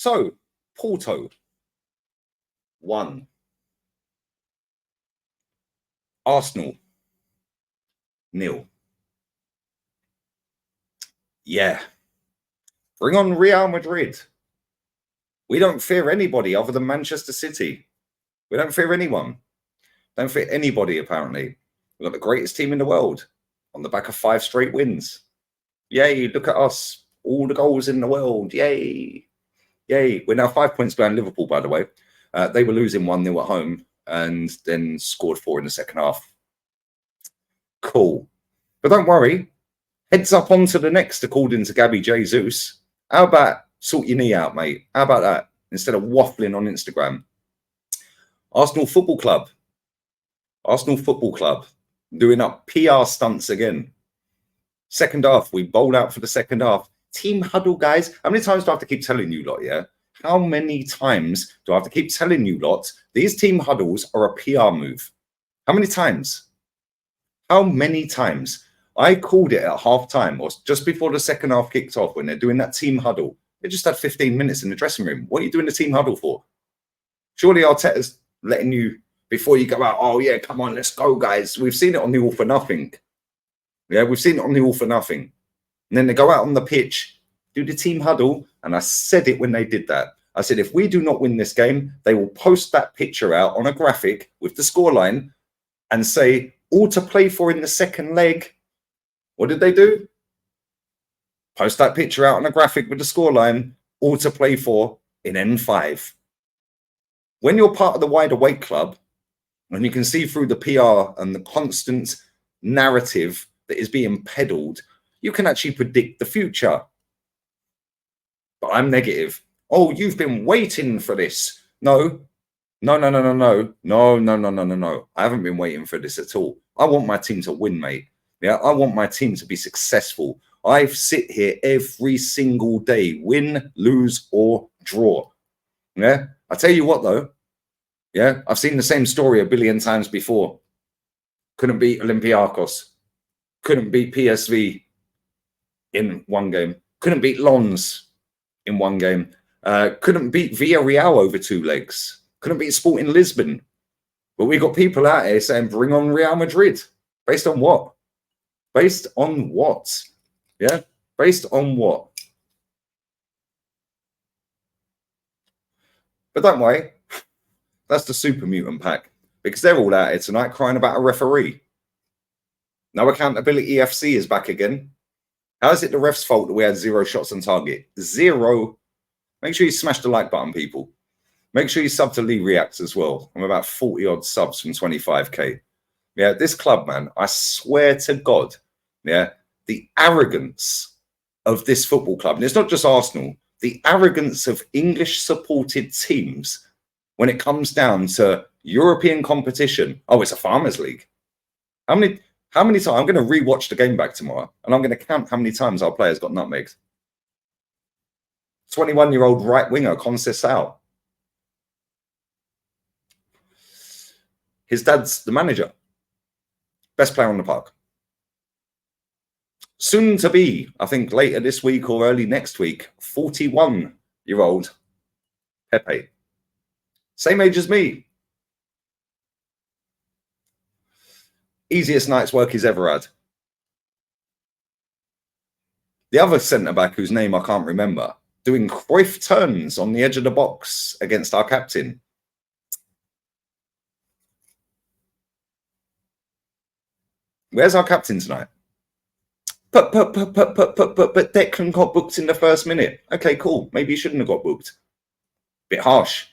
So, Porto, 1. Arsenal, 0. Yeah. Bring on Real Madrid. We don't fear anybody other than Manchester City. We don't fear anyone. Don't fear anybody, apparently. We've got the greatest team in the world on the back of 5 straight wins. Yay, look at us. All the goals in the world. Yay. Yay. We're now 5 points behind Liverpool, by the way. They were losing 1-0 at home and then scored 4 in the second half. Cool. But don't worry. Heads up onto the next, according to Gabby Jesus. How about sort your knee out, mate? How about that? Instead of waffling on Instagram. Arsenal Football Club. Arsenal Football Club. Doing up PR stunts again. Second half. We bowled out for the second half. Team huddle, guys. How many times do I have to keep telling you lot, yeah? How many times do I have to keep telling you lot these team huddles are a PR move? How many times? How many times? I called it at half-time or just before the second half kicked off when they're doing that team huddle. They just had 15 minutes in the dressing room. What are you doing the team huddle for? Surely Arteta's letting you, before you go out, oh, yeah, come on, let's go, guys. We've seen it on the All for Nothing. Yeah, we've seen it on the All for Nothing. And then they go out on the pitch, do the team huddle. And I said it when they did that. I said, if we do not win this game, they will post that picture out on a graphic with the scoreline and say, all to play for in the second leg. What did they do? Post that picture out on a graphic with the scoreline, all to play for in N5. When you're part of the wider weight club, and you can see through the PR and the constant narrative that is being peddled, you can actually predict the future. But I'm negative. Oh, you've been waiting for this. No. I haven't been waiting for this at all. I want my team to win, mate. Yeah, I want my team to be successful. I sit here every single day, win, lose, or draw. Yeah, I tell you what, though. Yeah, I've seen the same story a billion times before. Couldn't beat Olympiacos. Couldn't beat PSV in one game. Couldn't beat Lens in one game. Couldn't beat Villarreal over 2 legs. Couldn't beat Sporting Lisbon. But we got people out here saying, bring on Real Madrid. Based on what? Based on what? Yeah? Based on what? But don't worry. That's the Super Mutant pack. Because they're all out here tonight crying about a referee. No Accountability FC is back again. How is it the ref's fault that we had 0 shots on target? 0. Make sure you smash the like button, people. Make sure you sub to Lee Reacts as well. I'm about 40 odd subs from 25k. Yeah, this club, man, I swear to God, yeah, the arrogance of this football club, and it's not just Arsenal, the arrogance of English supported teams when it comes down to European competition. Oh, it's a farmers league. How many times? I'm going to rewatch the game back tomorrow and I'm going to count how many times our players got nutmegged. 21-year-old right winger, Conceição. His dad's the manager. Best player on the park. Soon to be, I think later this week or early next week, 41-year-old Pepe. Same age as me. Easiest night's work he's ever had. The other centre-back, whose name I can't remember, doing Cruyff turns on the edge of the box against our captain. Where's our captain tonight? But Declan got booked in the first minute. Okay, cool. Maybe he shouldn't have got booked. Bit harsh.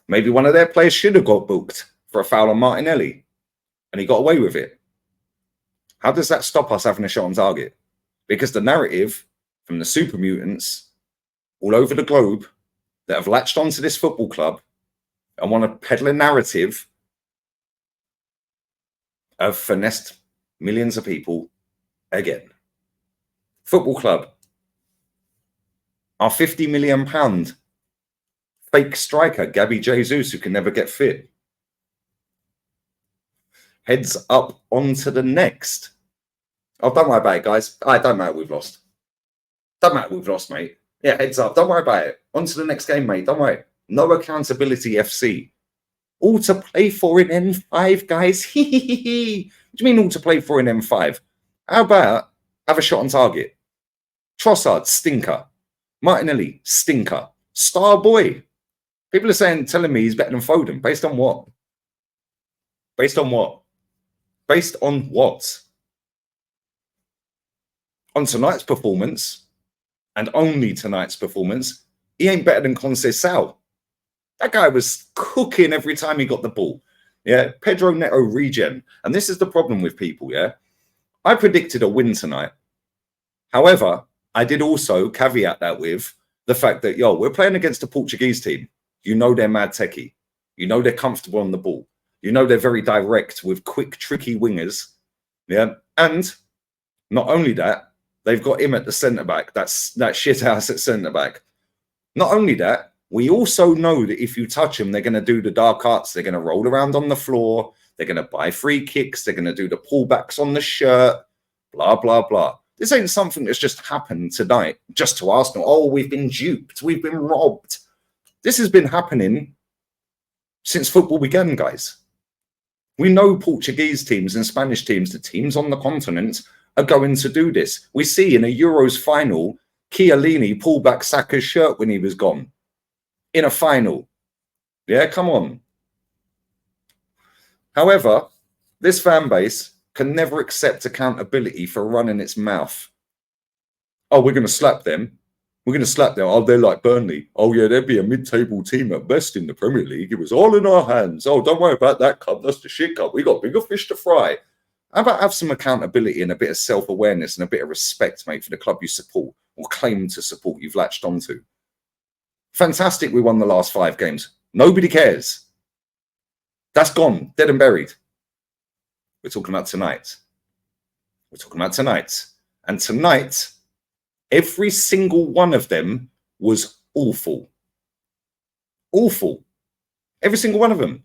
Maybe one of their players should have got booked for a foul on Martinelli, and he got away with it. How does that stop us having a shot on target? Because the narrative from the super mutants all over the globe that have latched onto this football club and want to peddle a narrative have finessed millions of people again. Football club. Our £50 million fake striker, Gabby Jesus, who can never get fit. Heads up onto the next. Oh, don't worry about it, guys. Don't matter we've lost. Don't matter we've lost, mate. Yeah, heads up. Don't worry about it. On to the next game, mate. Don't worry. No accountability FC. All to play for in N5, guys. What do you mean all to play for in N5? How about have a shot on target? Trossard, stinker. Martinelli, stinker. Star boy. People are telling me he's better than Foden. Based on what? Based on what? Based on what? On tonight's performance, and only tonight's performance, he ain't better than Conceição. That guy was cooking every time he got the ball. Yeah, Pedro Neto regen. And this is the problem with people, yeah? I predicted a win tonight. However, I did also caveat that with the fact that, we're playing against a Portuguese team. You know they're mad techie. You know they're comfortable on the ball. You know they're very direct with quick, tricky wingers. Yeah, and not only that, they've got him at the centre-back. That's that shit house at centre-back. Not only that, we also know that if you touch them, they're going to do the dark arts. They're going to roll around on the floor. They're going to buy free kicks. They're going to do the pullbacks on the shirt. Blah, blah, blah. This ain't something that's just happened tonight, just to Arsenal. Oh, we've been duped. We've been robbed. This has been happening since football began, guys. We know Portuguese teams and Spanish teams, the teams on the continent, are going to do this. We see in a Euros final, Chiellini pull back Saka's shirt when he was gone. In a final. Yeah, come on. However, this fan base can never accept accountability for running its mouth. Oh, we're going to slap them. We're going to slap them. Oh, they're like Burnley. Oh, yeah, they'd be a mid-table team at best in the Premier League. It was all in our hands. Oh, don't worry about that cup. That's the shit cup. We got bigger fish to fry. How about have some accountability and a bit of self-awareness and a bit of respect, mate, for the club you support or claim to support you've latched onto? Fantastic, we won the last 5 games. Nobody cares. That's gone, dead and buried. We're talking about tonight. We're talking about tonight. And tonight, every single one of them was awful. Awful. Every single one of them.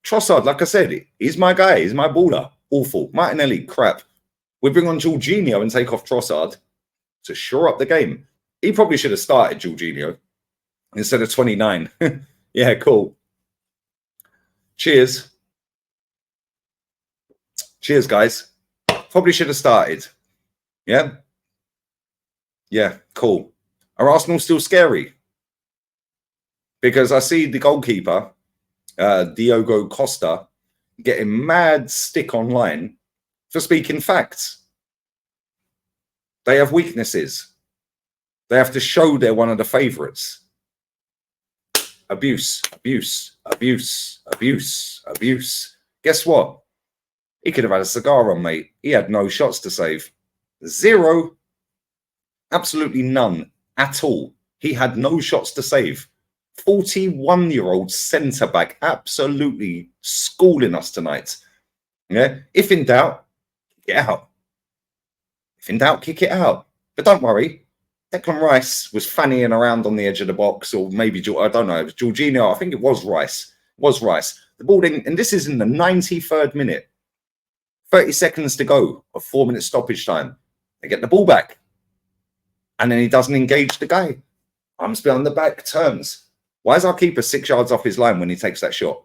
Trossard, like I said, he's my guy. He's my baller. Awful. Martinelli, crap. We bring on Jorginho and take off Trossard to shore up the game. He probably should have started Jorginho instead of 29. Yeah, cool. Cheers. Cheers, guys. Probably should have started. Yeah? Yeah, cool. Are Arsenal still scary? Because I see the goalkeeper, Diogo Costa, getting mad stick online for speaking facts. They have weaknesses. They have to show they're one of the favourites. Abuse, abuse, abuse, abuse, abuse. Guess what? He could have had a cigar on, mate. He had no shots to save. 0. Absolutely none at all. He had no shots to save. 41-year-old centre-back absolutely schooling us tonight. Yeah. If in doubt, kick it out. If in doubt, kick it out. But don't worry. Declan Rice was fannying around on the edge of the box, or maybe, I don't know, it was Jorginho. I think it was Rice. It was Rice. The ball didn't, and this is in the 93rd minute. 30 seconds to go of 4-minute stoppage time. They get the ball back. And then he doesn't engage the guy. Arms behind the back, turns. Why is our keeper 6 yards off his line when he takes that shot?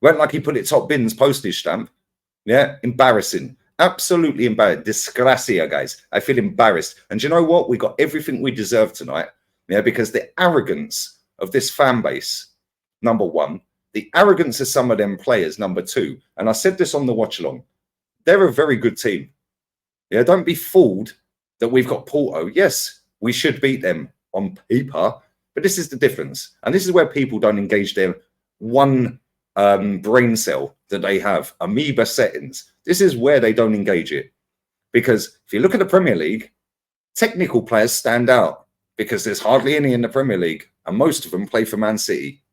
Went like he put it top bins postage stamp. Yeah, embarrassing. Absolutely embarrassed. Disgracia, guys. I feel embarrassed. And do you know what? We got everything we deserve tonight. Yeah, because the arrogance of this fan base, number one. The arrogance of some of them players, number 2. And I said this on the watch along. They're a very good team. Yeah, don't be fooled that we've got Porto. Yes, we should beat them on paper, but this is the difference. And this is where people don't engage their one brain cell that they have, amoeba settings. This is where they don't engage it. Because if you look at the Premier League, technical players stand out because there's hardly any in the Premier League, and most of them play for Man City,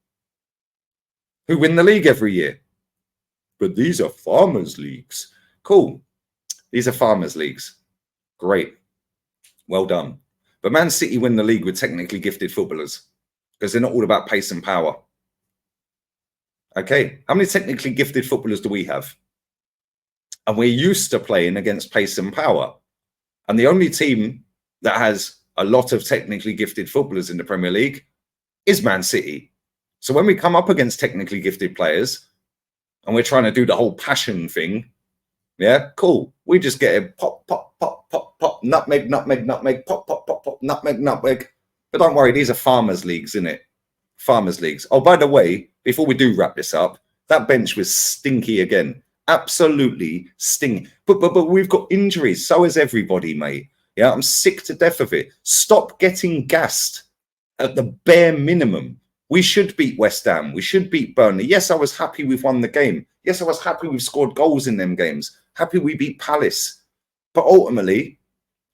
who win the league every year. But these are farmers' leagues. Cool. These are farmers' leagues. Great. Well done. But Man City win the league with technically gifted footballers because they're not all about pace and power. Okay. How many technically gifted footballers do we have? And we're used to playing against pace and power. And the only team that has a lot of technically gifted footballers in the Premier League is Man City. So when we come up against technically gifted players and we're trying to do the whole passion thing, yeah, cool. We just get a pop, pop, pop, pop, pop, nutmeg, nutmeg, nutmeg, pop, pop, pop, pop, nutmeg, nutmeg. But don't worry, these are farmers' leagues, isn't it? Farmers' leagues. Oh, by the way, before we do wrap this up, that bench was stinky again. Absolutely stinky. But we've got injuries. So has everybody, mate. Yeah, I'm sick to death of it. Stop getting gassed at the bare minimum. We should beat West Ham. We should beat Burnley. Yes, I was happy we've won the game. Yes, I was happy we've scored goals in them games. Happy we beat Palace. But ultimately,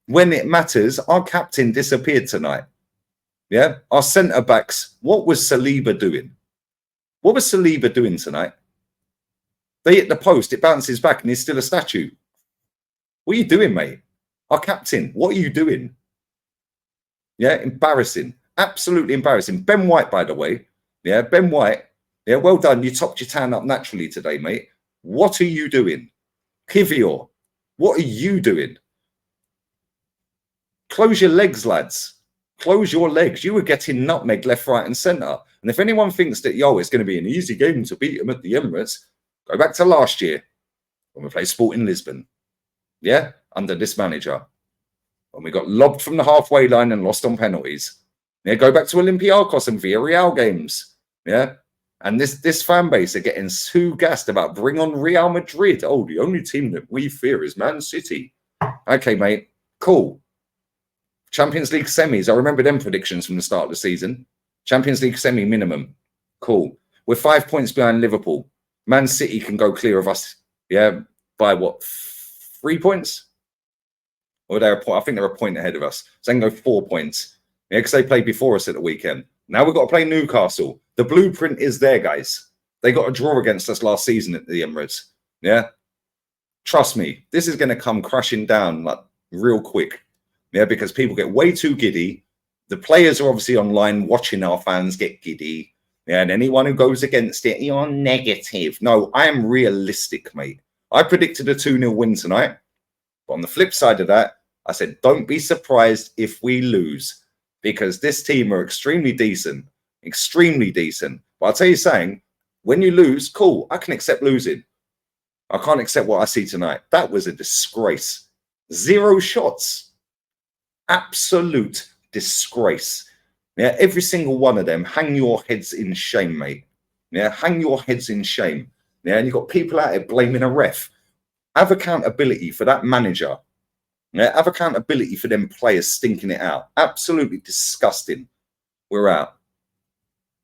when it matters, our captain disappeared tonight. Yeah, our centre-backs, what was Saliba doing? What was Saliba doing tonight? They hit the post, it bounces back, and he's still a statue. What are you doing, mate? Our captain, what are you doing? Yeah, embarrassing. Absolutely embarrassing. Ben White, by the way. Yeah, Ben White. Yeah, well done. You topped your tan up naturally today, mate. What are you doing? Kivior, what are you doing? Close your legs, lads. Close your legs. You were getting nutmeg left, right, and centre. And if anyone thinks that, yo, it's going to be an easy game to beat them at the Emirates, go back to last year when we played Sporting Lisbon. Yeah, under this manager. When we got lobbed from the halfway line and lost on penalties. Yeah, go back to Olympiacos and Villarreal games. Yeah, and this fan base are getting too gassed about bring on Real Madrid. Oh, the only team that we fear is Man City. Okay, mate, cool. Champions League semis. I remember them predictions from the start of the season. Champions League semi minimum. Cool. We're 5 points behind Liverpool. Man City can go clear of us. Yeah, by what? 3 points? Or they're a point. I think they're a point ahead of us. So they can go 4 points. Yeah, because they played before us at the weekend. Now we've got to play Newcastle. The blueprint is there, guys. They got a draw against us last season at the Emirates. Yeah. Trust me, this is going to come crashing down like real quick. Yeah, because people get way too giddy. The players are obviously online watching our fans get giddy. Yeah, and anyone who goes against it, you're negative. No, I am realistic, mate. I predicted a 2-0 win tonight. But on the flip side of that, I said, don't be surprised if we lose. Because this team are extremely decent. Extremely decent. But I'll tell you something, when you lose, cool, I can accept losing. I can't accept what I see tonight. That was a disgrace. 0 shots. Absolute disgrace. Yeah, every single one of them, hang your heads in shame, mate. Yeah, hang your heads in shame. Yeah, and you've got people out there blaming a ref. Have accountability for that manager. Yeah, have accountability for them players stinking it out. Absolutely disgusting. We're out.